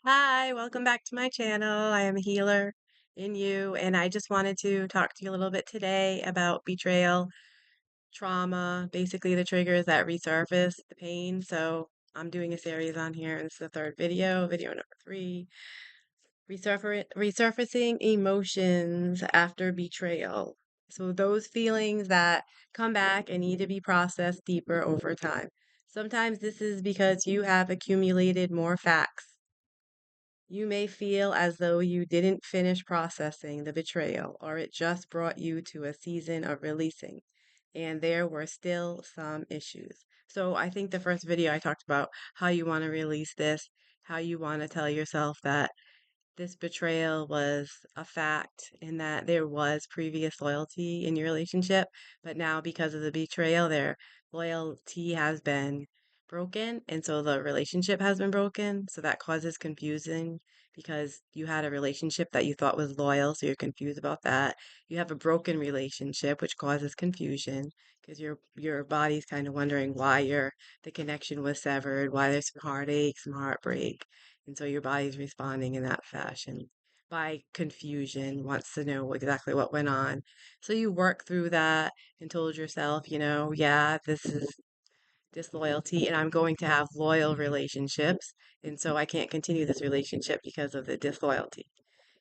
Hi, welcome back to my channel. I am a healer in you, and I just wanted to talk to you a little bit today about betrayal, trauma, basically the triggers that resurface the pain. So I'm doing a series on here, and this is the third video number three, resurfacing emotions after betrayal. So those feelings that come back and need to be processed deeper over time. Sometimes this is because you have accumulated more facts. You may feel as though you didn't finish processing the betrayal, or it just brought you to a season of releasing, and there were still some issues. So, I think the first video I talked about how you want to release this, how you want to tell yourself that this betrayal was a fact and that there was previous loyalty in your relationship, but now because of the betrayal, their loyalty has been broken, and so the relationship has been broken. So that causes confusion because you had a relationship that you thought was loyal, so you're confused about that. You have a broken relationship, which causes confusion because your body's kind of wondering why the connection was severed, why there's some heartache, some heartbreak, and so your body's responding in that fashion by confusion, wants to know exactly what went on. So you work through that and told yourself, yeah, this is disloyalty and I'm going to have loyal relationships. And so I can't continue this relationship because of the disloyalty.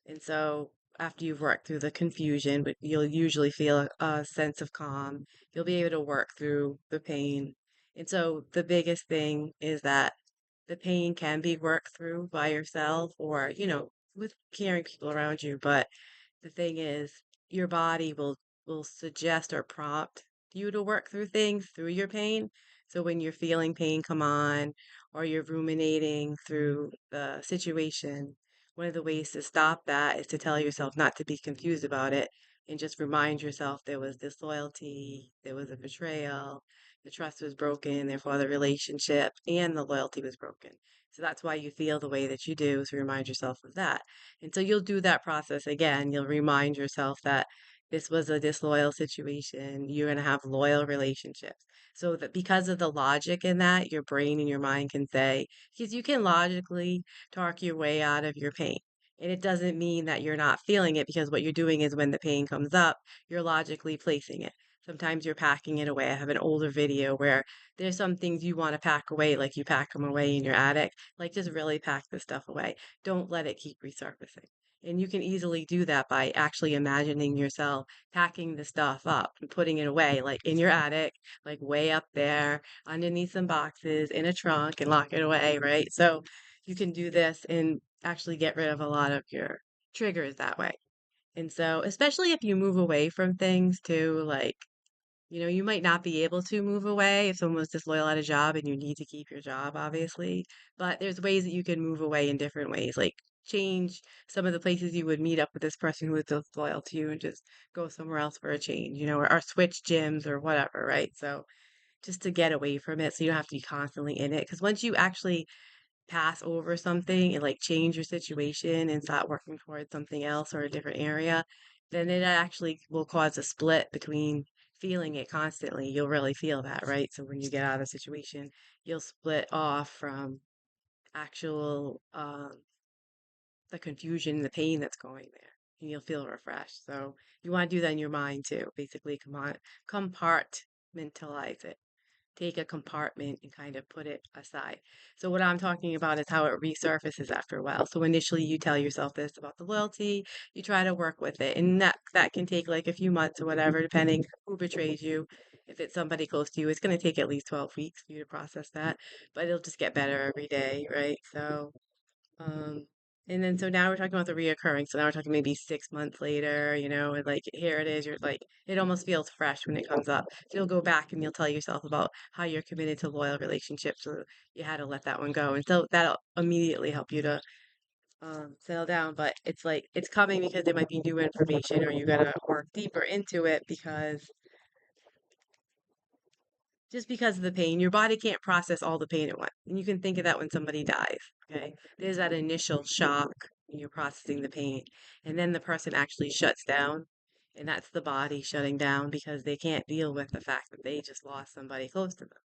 And so after you've worked through the confusion, but you'll usually feel a sense of calm. You'll be able to work through the pain. And so the biggest thing is that the pain can be worked through by yourself or, with caring people around you. But the thing is, your body will suggest or prompt you to work through things through your pain. So when you're feeling pain come on or you're ruminating through the situation, one of the ways to stop that is to tell yourself not to be confused about it and just remind yourself there was disloyalty, there was a betrayal, the trust was broken, therefore the relationship and the loyalty was broken. So that's why you feel the way that you do, is to remind yourself of that. And so you'll do that process again. You'll remind yourself that this was a disloyal situation. You're going to have loyal relationships. So that because of the logic in that, your brain and your mind can say, because you can logically talk your way out of your pain. And it doesn't mean that you're not feeling it because what you're doing is when the pain comes up, you're logically placing it. Sometimes you're packing it away. I have an older video where there's some things you want to pack away, like you pack them away in your attic. Like just really pack the stuff away. Don't let it keep resurfacing. And you can easily do that by actually imagining yourself packing the stuff up and putting it away, like in your attic, like way up there, underneath some boxes, in a trunk, and lock it away, right? So you can do this and actually get rid of a lot of your triggers that way. And so, especially if you move away from things too, like you might not be able to move away if someone was disloyal at a job and you need to keep your job, obviously. But there's ways that you can move away in different ways, like change some of the places you would meet up with this person who was disloyal to you and just go somewhere else for a change, or switch gyms or whatever, right? So just to get away from it so you don't have to be constantly in it. Because once you actually pass over something and like change your situation and start working towards something else or a different area, then it actually will cause a split between feeling it constantly. You'll really feel that, right? So when you get out of the situation, you'll split off from actual the confusion, the pain that's going there, and you'll feel refreshed. So you want to do that in your mind too. Basically, compartmentalize it, take a compartment and kind of put it aside. So what I'm talking about is how it resurfaces after a while. So initially you tell yourself this about the loyalty, you try to work with it, and that can take like a few months or whatever, depending who betrays you. If it's somebody close to you, it's going to take at least 12 weeks for you to process that, but it'll just get better every day, right? So um, and then so now we're talking about the reoccurring. So now we're talking maybe 6 months later, and like here it is. You're like it almost feels fresh when it comes up. So you'll go back and you'll tell yourself about how you're committed to loyal relationships. So you had to let that one go, and so that'll immediately help you to settle down. But it's like it's coming because there might be new information, or you gotta work deeper into it because just because of the pain, your body can't process all the pain at once. And you can think of that when somebody dies, okay? There's that initial shock when you're processing the pain, and then the person actually shuts down, and that's the body shutting down because they can't deal with the fact that they just lost somebody close to them.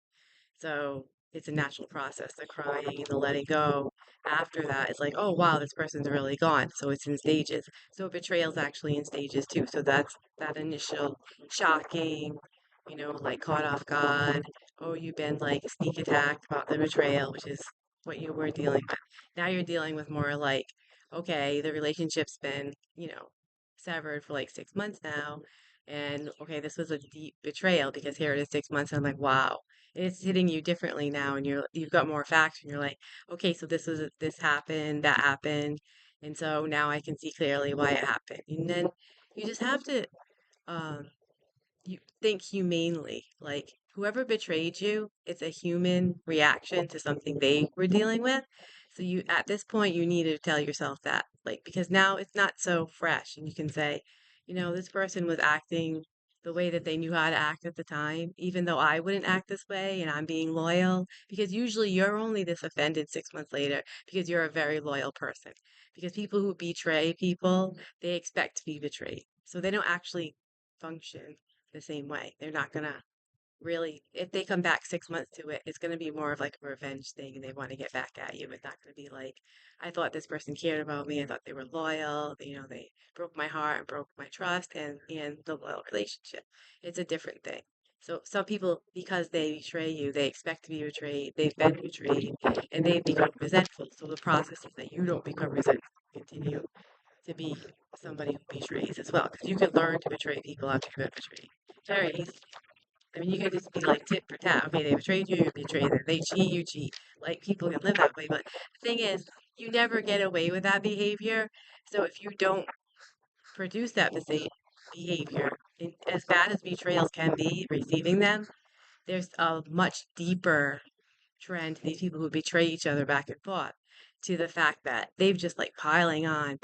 So it's a natural process. The crying and the letting go after that is like, oh wow, this person's really gone. So it's in stages. So betrayal is actually in stages too. So that's that initial shocking, like caught off guard. Oh, you've been like sneak attacked about the betrayal, which is what you were dealing with. Now you're dealing with more like, okay, the relationship's been, severed for like 6 months now. And okay, this was a deep betrayal because here it is 6 months. And I'm like, wow, it's hitting you differently now, and you've got more facts, and you're like, okay, so this happened, that happened, and so now I can see clearly why it happened. And then you just have to um you think humanely. Like whoever betrayed you, it's a human reaction to something they were dealing with. So you at this point you need to tell yourself that. Like because now it's not so fresh and you can say, this person was acting the way that they knew how to act at the time, even though I wouldn't act this way and I'm being loyal. Because usually you're only this offended 6 months later because you're a very loyal person. Because people who betray people, they expect to be betrayed. So they don't actually function the same way. They're not gonna really, if they come back 6 months to it, it's gonna be more of like a revenge thing and they want to get back at you. It's not gonna be like, I thought this person cared about me, I thought they were loyal, they broke my heart and broke my trust and the loyal relationship. It's a different thing. So some people, because they betray you, they expect to be betrayed, they've been betrayed, and they become resentful. So the process is that you don't become resentful, continue to be somebody who betrays as well. Because you can learn to betray people after you've been betrayed. Very easy. I mean, you could just be like tit for tat. Okay, they betrayed you, you betray them. They cheat, you cheat. Like people can live that way. But the thing is, you never get away with that behavior. So if you don't produce that behavior, and as bad as betrayals can be, receiving them, there's a much deeper trend, these people who betray each other back and forth, to the fact that they've just like piling on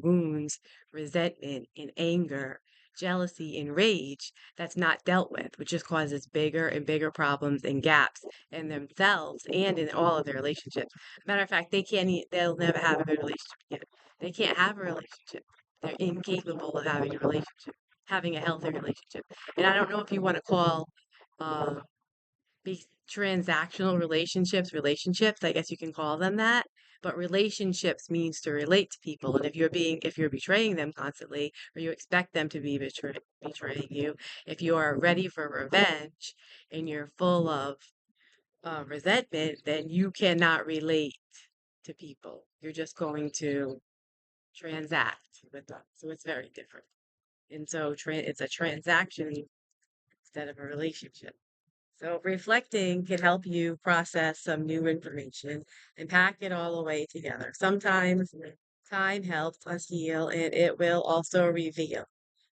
wounds, resentment and anger, jealousy and rage that's not dealt with, which just causes bigger and bigger problems and gaps in themselves and in all of their relationships. Matter of fact, they'll never have a good relationship again. They can't have a relationship. They're incapable of having a relationship, having a healthy relationship. And I don't know if you want to call uh, be transactional relationships, I guess you can call them that. But relationships means to relate to people. And if you're betraying them constantly, or you expect them to be betraying you, if you are ready for revenge and you're full of resentment, then you cannot relate to people. You're just going to transact with them. So it's very different. And so it's a transaction instead of a relationship. So reflecting can help you process some new information and pack it all away together. Sometimes time helps us heal and it will also reveal.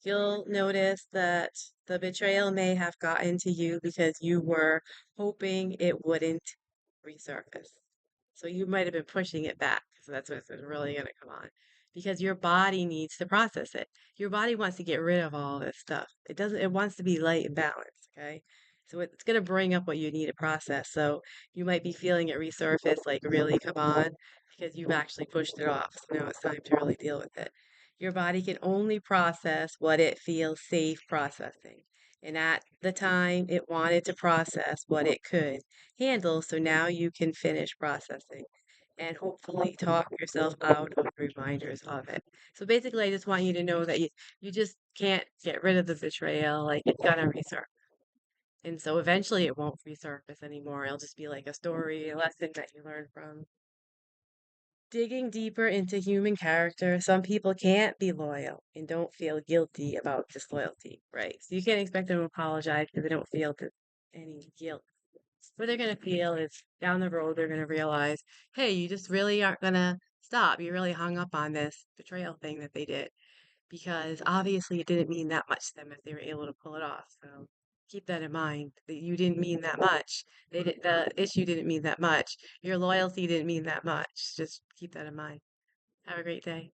You'll notice that the betrayal may have gotten to you because you were hoping it wouldn't resurface. So you might have been pushing it back. So that's what's really going to come on because your body needs to process it. Your body wants to get rid of all this stuff. It wants to be light and balanced. Okay. So it's going to bring up what you need to process. So you might be feeling it resurface, like really come on because you've actually pushed it off. So now it's time to really deal with it. Your body can only process what it feels safe processing. And at the time, it wanted to process what it could handle. So now you can finish processing and hopefully talk yourself out of reminders of it. So basically, I just want you to know that you just can't get rid of the betrayal. Like it's gonna resurface. And so eventually it won't resurface anymore. It'll just be like a story, a lesson that you learn from. Digging deeper into human character, some people can't be loyal and don't feel guilty about disloyalty, right? So you can't expect them to apologize because they don't feel any guilt. What they're going to feel is down the road, they're going to realize, hey, you just really aren't going to stop. You really hung up on this betrayal thing that they did because obviously it didn't mean that much to them if they were able to pull it off. So keep that in mind that you didn't mean that much. The issue didn't mean that much. Your loyalty didn't mean that much. Just keep that in mind. Have a great day.